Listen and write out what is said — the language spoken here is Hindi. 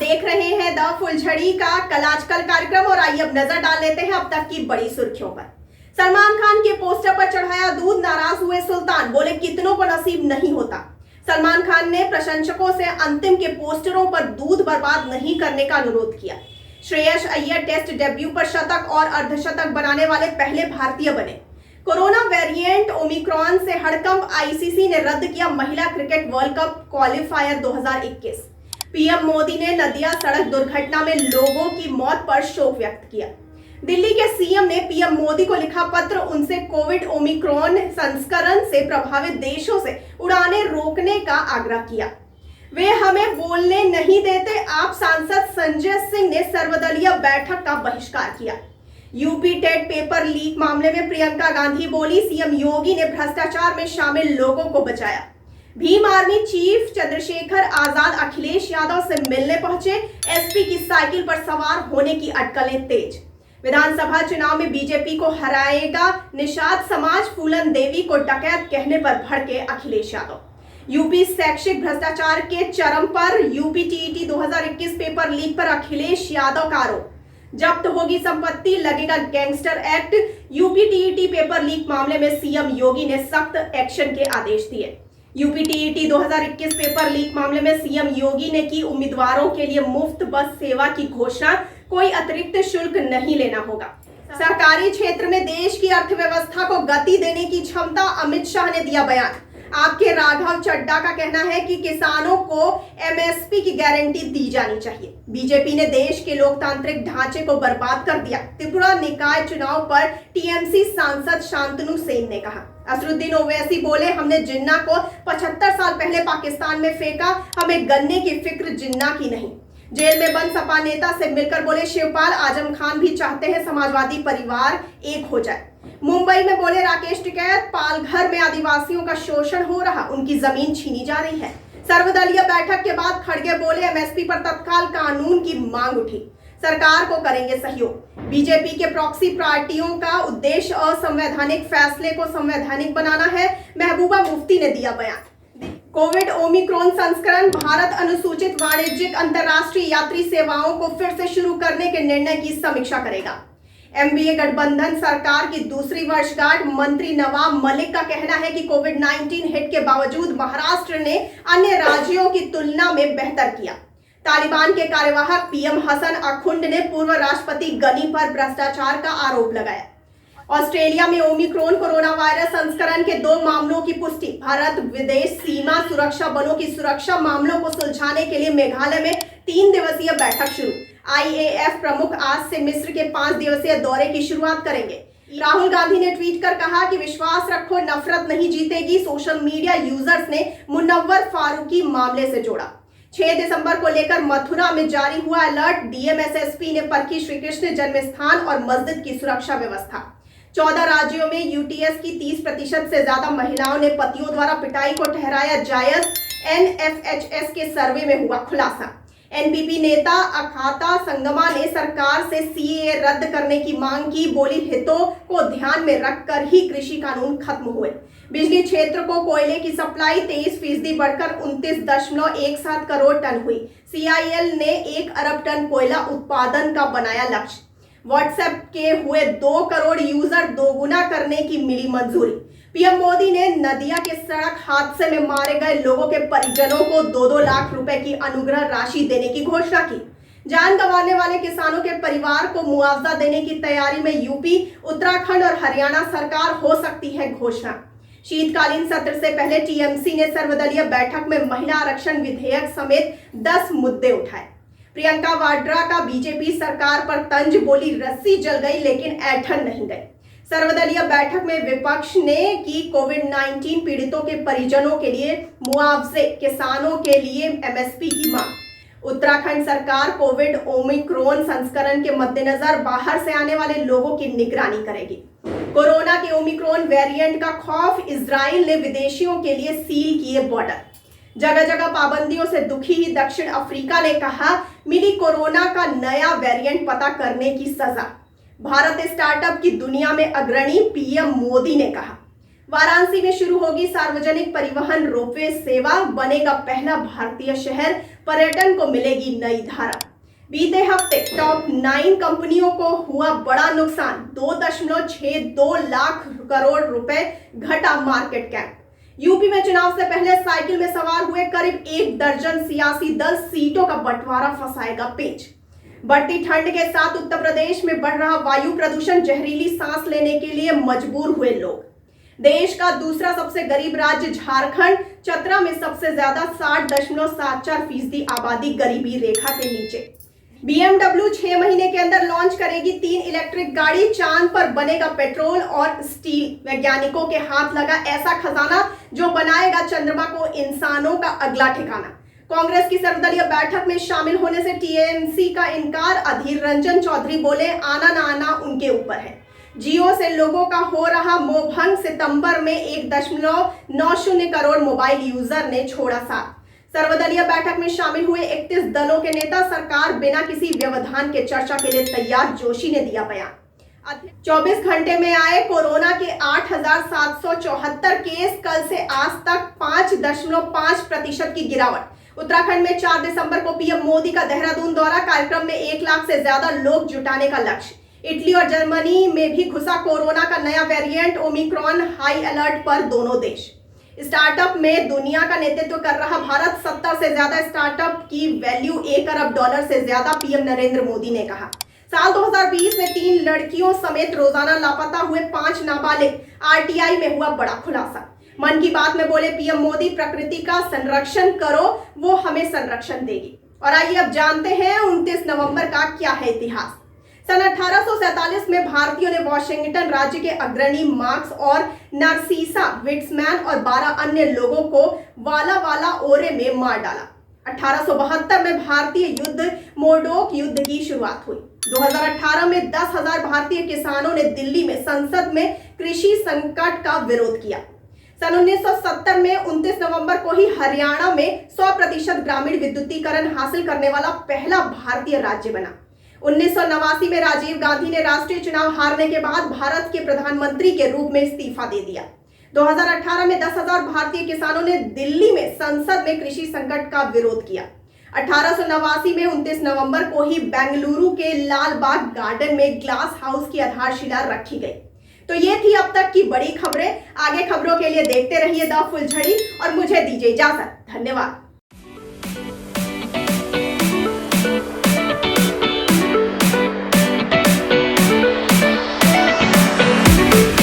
देख रहे हैं द फुलझड़ी का कल आजकल कार्यक्रम और आइए अब नजर डाल लेते हैं अब तक की बड़ी सुर्खियों पर। सलमान खान के पोस्टर पर चढ़ाया दूध, नाराज हुए सुल्तान, बोले कितनों को नसीब नहीं होता। सलमान खान ने प्रशंसकों से अंतिम के पोस्टरों पर दूध बर्बाद नहीं करने का अनुरोध किया। श्रेयस अय्यर टेस्ट डेब्यू पर शतक और अर्धशतक बनाने वाले पहले भारतीय बने। कोरोना वेरिएंट ओमिक्रॉन से हड़कंप, आईसीसी ने रद्द किया महिला cricket world cup qualifier 2021। PM Modi ने नदिया सड़क दुर्घटना में लोगों की मौत पर शोक व्यक्त किया। दिल्ली के सीएम ने पीएम मोदी को लिखा पत्र, उनसे कोविड ओमिक्रॉन संस्करण से प्रभावित देशों से उड़ानें रोकने का आग्रह किया। वे हमें बोलने नहीं देते, आप सांसद संजय सिंह ने सर्वदलीय बैठक का बहिष्कार किया। यूपी टेट पेपर लीक मामले में प्रियंका गांधी बोली, सीएम योगी ने भ्रष्टाचार में शामिल लोगों को बचाया। भीम आर्मी चीफ चंद्रशेखर आजाद अखिलेश यादव से मिलने पहुंचे, एसपी की साइकिल पर सवार होने की अटकलें तेज। विधानसभा चुनाव में बीजेपी को हराएगा निषाद समाज, फूलन देवी को डकैत कहने पर भड़के अखिलेश यादव। यूपी शैक्षिक भ्रष्टाचार के चरम पर, यूपी टीईटी 2021 पेपर लीक पर अखिलेश यादव का आरोप, जब्त होगी संपत्ति, लगेगा gangster act. UP TET paper leak मामले में सीएम योगी ने सख्त एक्शन के आदेश दिए। यूपी टीईटी 2021 पेपर लीक मामले में सीएम योगी ने की उम्मीदवारों के लिए मुफ्त बस सेवा की घोषणा, कोई अतिरिक्त शुल्क नहीं लेना होगा। सहकारी क्षेत्र में देश की अर्थव्यवस्था को गति देने की क्षमता, अमित शाह ने दिया बयान। आपके राघव चड्ढा का कहना है कि किसानों को एमएसपी की गारंटी दी जानी चाहिए। बीजेपी ने देश के लोकतांत्रिक ढांचे को बर्बाद कर दिया। त्रिपुरा निकाय चुनाव पर टीएमसी सांसद शांतनु सेन ने कहा। असरुद्दीन ओवैसी बोले, हमने जिन्ना को 75 साल पहले पाकिस्तान में फेंका, हमें गन्ने की फिक्र जिन्ना की नहीं। जेल में बंद सपा नेता से मिलकर बोले शिवपाल, आजम खान भी चाहते हैं समाजवादी परिवार एक हो जाए। मुंबई में बोले राकेश टिकैत, पालघर में आदिवासियों का शोषण हो रहा, उनकी जमीन छीनी जा रही है। सर्वदलीय बैठक के बाद खड़गे बोले एमएसपी पर तत्काल कानून की मांग उठी, सरकार को करेंगे सहयोग। बीजेपी के प्रॉक्सी पार्टियों का उद्देश्य असंवैधानिक फैसले को संवैधानिक बनाना है, महबूबा मुफ्ती ने दिया बयान। कोविड ओमिक्रॉन संस्करण, भारत अनुसूचित वाणिज्यिक अंतरराष्ट्रीय यात्री सेवाओं को फिर से शुरू करने के निर्णय की समीक्षा करेगा। एमबीए गठबंधन सरकार की दूसरी वर्षगांठ, मंत्री नवाब मलिक का कहना है कि कोविड-19 हिट के बावजूद महाराष्ट्र ने अन्य राज्यों की तुलना में बेहतर किया। तालिबान के कार्यवाहक पीएम हसन अखुंड ने पूर्व राष्ट्रपति गनी पर भ्रष्टाचार का आरोप लगाया। ऑस्ट्रेलिया में ओमिक्रॉन कोरोना वायरस संस्करण के 2 मामलों की पुष्टि। भारत विदेश सीमा सुरक्षा बलों की सुरक्षा मामलों को सुलझाने के लिए मेघालय में 3 दिवसीय बैठक शुरू। आईएएफ प्रमुख आज से मिस्र के 5 दिवसीय दौरे की शुरुआत करेंगे। राहुल गांधी ने ट्वीट कर कहा कि विश्वास रखो, नफरत नहीं जीतेगी। सोशल मीडिया यूजर्स ने मुनव्वर फारूकी मामले से जोड़ा। 6 दिसंबर को लेकर मथुरा में जारी हुआ अलर्ट, डीएम एसएसपी ने परखी श्री कृष्ण जन्मस्थान और मस्जिद की सुरक्षा व्यवस्था। 14 राज्यों में यूटीएस की 30% से ज्यादा महिलाओं ने पतियों द्वारा पिटाई को ठहराया जायज, एनएफएचएस के सर्वे में हुआ खुलासा। एनपीपी नेता अखाता संगमा ने सरकार से सीएए रद्द करने की मांग की, बोली हितों को ध्यान में रखकर ही कृषि कानून खत्म हुए। बिजली क्षेत्र को कोयले की सप्लाई 23% बढ़कर 29.17 करोड़ टन हुई। सीआईएल ने 1 अरब टन कोयला उत्पादन का बनाया लक्ष्य। व्हाट्सएप के हुए 2 करोड़ यूजर, दोगुना करने की मिली मंजूरी। पीएम मोदी ने नदिया के सड़क हादसे में मारे गए लोगों के परिजनों को 2-2 लाख रुपए की अनुग्रह राशि देने की घोषणा की। जान गंवाने वाले किसानों के परिवार को मुआवजा देने की तैयारी में यूपी, उत्तराखंड और हरियाणा सरकार, हो सकती है घोषणा। शीतकालीन सत्र से पहले टीएमसी ने सर्वदलीय बैठक में महिला आरक्षण विधेयक समेत 10 मुद्दे उठाए। प्रियंका वाड्रा का बीजेपी सरकार पर तंज, बोली रस्सी जल गई लेकिन ऐंठन नहीं गई। सर्वदलीय बैठक में विपक्ष ने की कोविड-19 पीड़ितों के परिजनों के लिए मुआवजे, किसानों के लिए एमएसपी की मांग। उत्तराखंड सरकार कोविड ओमिक्रॉन संस्करण के मद्देनजर बाहर से आने वाले लोगों की निगरानी करेगी। कोरोना के ओमिक्रॉन वेरिएंट का खौफ, इजराइल ने विदेशियों के लिए सील किए बॉर्डर। जगह जगह पाबंदियों से दुखी ही दक्षिण अफ्रीका ने कहा, मिली कोरोना का नया वेरिएंट पता करने की सजा। भारत स्टार्टअप की दुनिया में अग्रणी, पीएम मोदी ने कहा। वाराणसी में शुरू होगी सार्वजनिक परिवहन रोपवे सेवा, बनेगा पहला भारतीय शहर, पर्यटन को मिलेगी नई धारा। बीते हफ्ते टॉप 9 कंपनियों को हुआ बड़ा नुकसान, 2.62 लाख करोड़ रुपए घटा मार्केट कैप। यूपी में चुनाव से पहले साइकिल में सवार हुए करीब 1 दर्जन सियासी दल, सीटों का बंटवारा फंसाएगा पेच। बढ़ती ठंड के साथ उत्तर प्रदेश में बढ़ रहा वायु प्रदूषण, जहरीली सांस लेने के लिए मजबूर हुए लोग। देश का दूसरा सबसे गरीब राज्य झारखंड, चतरा में सबसे ज्यादा 60.74% आबादी गरीबी रेखा के नीचे। BMW 6 महीने के अंदर लॉन्च करेगी 3 इलेक्ट्रिक गाड़ी, चांद पर बनेगा पेट्रोल और स्टील। वैज्ञानिकों के हाथ लगा ऐसा खजाना जो बनाएगा चंद्रमा को इंसानों का अगला ठिकाना। कांग्रेस की सर्वदलीय बैठक में शामिल होने से टीएमसी का इनकार, अधीर रंजन चौधरी बोले आना ना आना उनके ऊपर है। जियो से लोगों का हो रहा मोहभंग, सितंबर में 1.90 करोड़ मोबाइल यूजर ने छोड़ा साथ। सर्वदलीय बैठक में शामिल हुए 31 दलों के नेता, सरकार बिना किसी व्यवधान के चर्चा के लिए तैयार, जोशी ने दिया बयान। 24 घंटे में आए कोरोना के 8,774 केस, कल से आज तक 5.5% की गिरावट। उत्तराखंड में 4 दिसंबर को पीएम मोदी का देहरादून दौरा, कार्यक्रम में 1 लाख से ज्यादा लोग जुटाने का लक्ष्य। इटली और जर्मनी में भी घुसा कोरोना का नया वेरिएंट ओमिक्रॉन, हाई अलर्ट पर दोनों देश। स्टार्टअप में दुनिया का नेतृत्व कर रहा भारत, 70 से ज्यादा स्टार्टअप की वैल्यू $1 अरब से ज्यादा, पीएम नरेंद्र मोदी ने कहा। साल 2020 में 3 लड़कियों समेत रोजाना लापता हुए 5 नाबालिग, आरटीआई में हुआ बड़ा खुलासा। मन की बात में बोले पीएम मोदी, प्रकृति का संरक्षण करो, वो हमें संरक्षण देगी। और आइए अब जानते हैं 29 नवंबर का क्या है इतिहास। सन 1847 में भारतीयों ने वॉशिंगटन राज्य के अग्रणी मार्क्स और नार्सिसा विट्समैन और 12 अन्य लोगों को वाला वाला ओरे में मार डाला। 1872 में भारतीय युद्ध, मोरडोक युद्ध की शुरुआत हुई। 2018 में 10,000 भारतीय किसानों ने दिल्ली में संसद में कृषि संकट का विरोध किया। सन 1970 में 29 नवंबर को ही हरियाणा में 100% ग्रामीण विद्युतीकरण हासिल करने वाला पहला भारतीय राज्य बना। 1989 में राजीव गांधी ने राष्ट्रीय चुनाव हारने के बाद भारत के प्रधानमंत्री के रूप में इस्तीफा दे दिया। 2018 में 10,000 भारतीय किसानों ने दिल्ली में संसद में कृषि संकट का विरोध किया। 1889 में 29 नवंबर को ही बेंगलुरु के लाल बाग गार्डन में ग्लास हाउस की आधारशिला रखी गई। तो ये थी अब तक की बड़ी खबरें। आगे खबरों के लिए देखते रहिए द फुलझड़ी और मुझे दीजिए इजाजत। धन्यवाद।